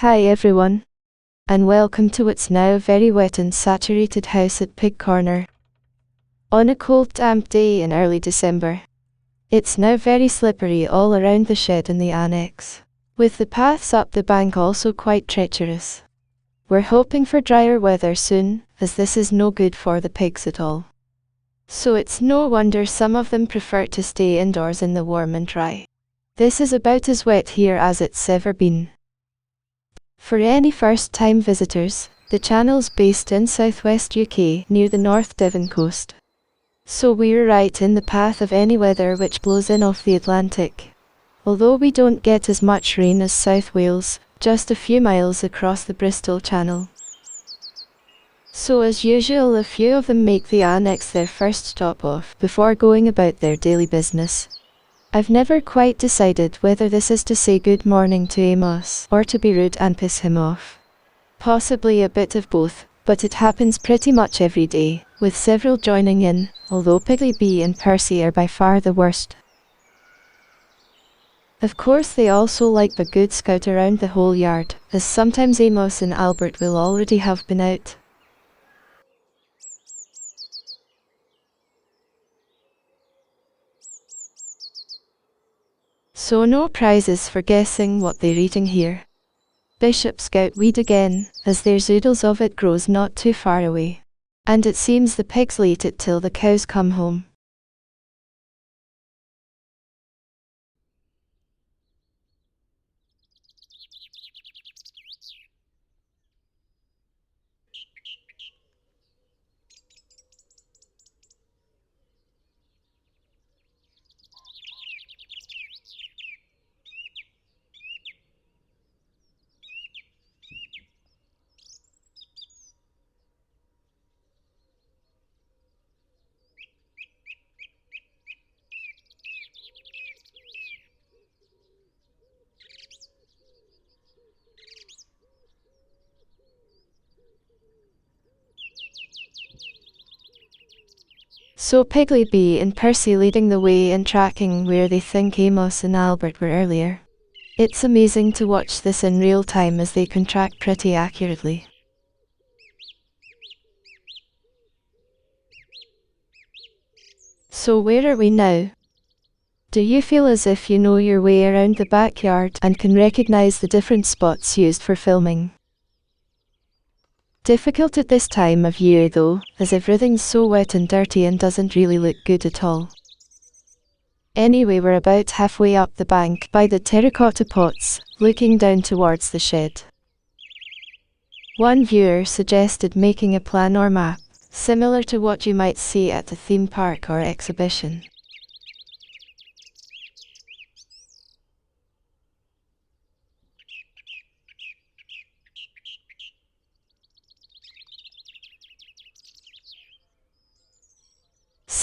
Hi everyone, and welcome to what's now very wet and saturated house at Pig Corner. On a cold damp day in early December. It's now very slippery all around the shed and the annex, with the paths up the bank also quite treacherous. We're hoping for drier weather soon, as this is no good for the pigs at all. So it's no wonder some of them prefer to stay indoors in the warm and dry. This is about as wet here as it's ever been. For any first-time visitors, the channel's based in southwest UK near the North Devon coast. So we're right in the path of any weather which blows in off the Atlantic. Although we don't get as much rain as South Wales, just a few miles across the Bristol Channel. So as usual, a few of them make the annex their first stop off before going about their daily business. I've never quite decided whether this is to say good morning to Amos or to be rude and piss him off. Possibly a bit of both, but it happens pretty much every day, with several joining in, although Piggly B and Percy are by far the worst. Of course they also like a good scout around the whole yard, as sometimes Amos and Albert will already have been out. So no prizes for guessing what they're eating here. Bishop Scout weed again, as there's oodles of it grows not too far away. And it seems the pigs eat it till the cows come home. So Piggly B and Percy leading the way and tracking where they think Amos and Albert were earlier. It's amazing to watch this in real time as they can track pretty accurately. So where are we now? Do you feel as if you know your way around the backyard and can recognize the different spots used for filming? Difficult at this time of year though, as everything's so wet and dirty and doesn't really look good at all. Anyway, we're about halfway up the bank by the terracotta pots, looking down towards the shed. One viewer suggested making a plan or map, similar to what you might see at a theme park or exhibition.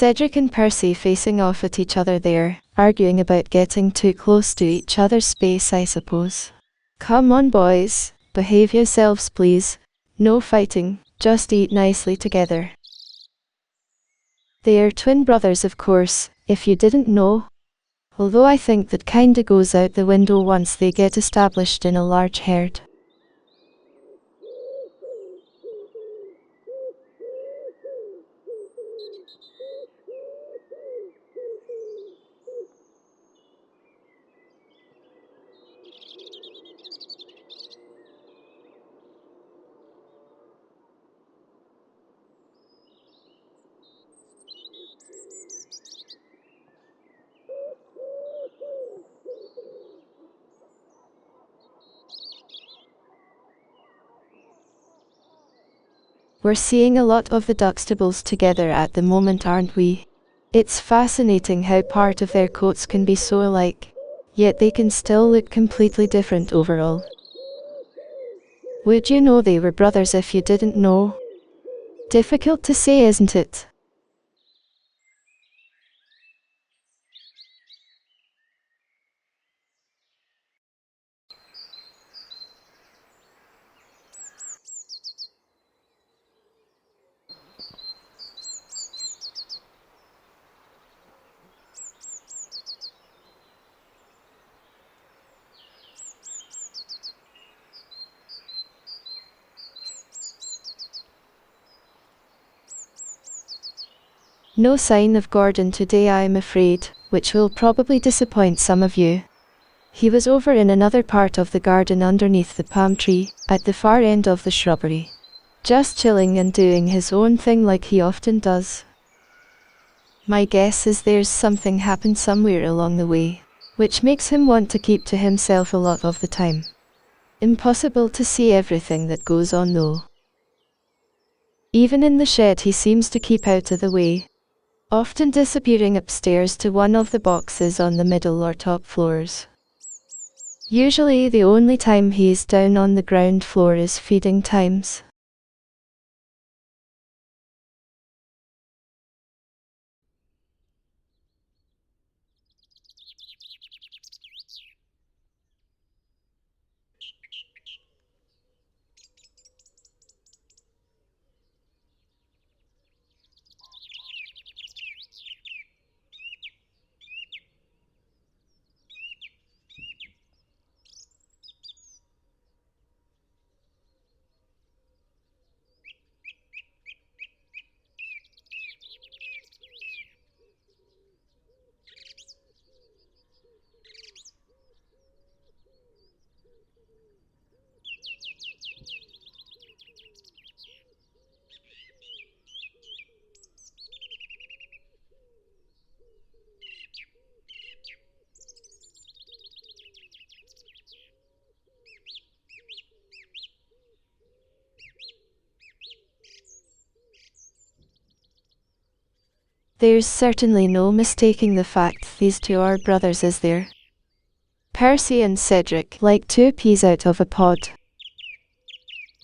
Cedric and Percy facing off at each other there, arguing about getting too close to each other's space, I suppose. Come on boys, behave yourselves please. No fighting, just eat nicely together. They are twin brothers, of course, if you didn't know. Although I think that kinda goes out the window once they get established in a large herd. We're seeing a lot of the Duxtables together at the moment, aren't we? It's fascinating how part of their coats can be so alike, yet they can still look completely different overall. Would you know they were brothers if you didn't know? Difficult to say, isn't it? No sign of Gordon today, I'm afraid, which will probably disappoint some of you. He was over in another part of the garden underneath the palm tree, at the far end of the shrubbery. Just chilling and doing his own thing like he often does. My guess is there's something happened somewhere along the way, which makes him want to keep to himself a lot of the time. Impossible to see everything that goes on though. Even in the shed he seems to keep out of the way, often disappearing upstairs to one of the boxes on the middle or top floors. Usually the only time he's down on the ground floor is feeding times. There's certainly no mistaking the fact these two are brothers, is there? Percy and Cedric, like two peas out of a pod.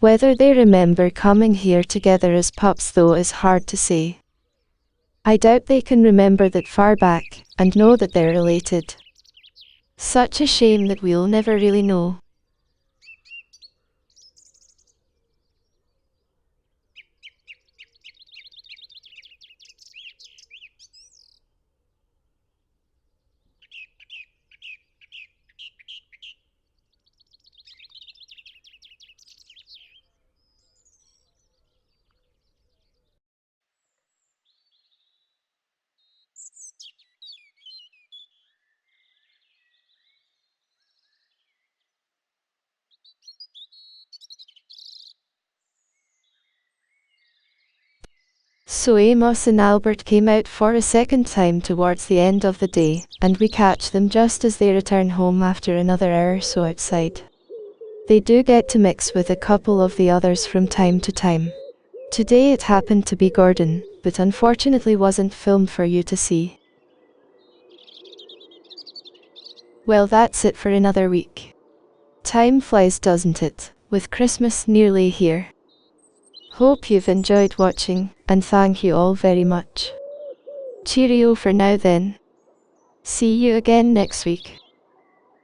Whether they remember coming here together as pups though is hard to say. I doubt they can remember that far back, and know that they're related. Such a shame that we'll never really know. So Amos and Albert came out for a second time towards the end of the day, and we catch them just as they return home after another hour or so outside. They do get to mix with a couple of the others from time to time. Today it happened to be Gordon, but unfortunately wasn't filmed for you to see. Well, that's it for another week. Time flies, doesn't it, with Christmas nearly here. Hope you've enjoyed watching, and thank you all very much. Cheerio for now then. See you again next week.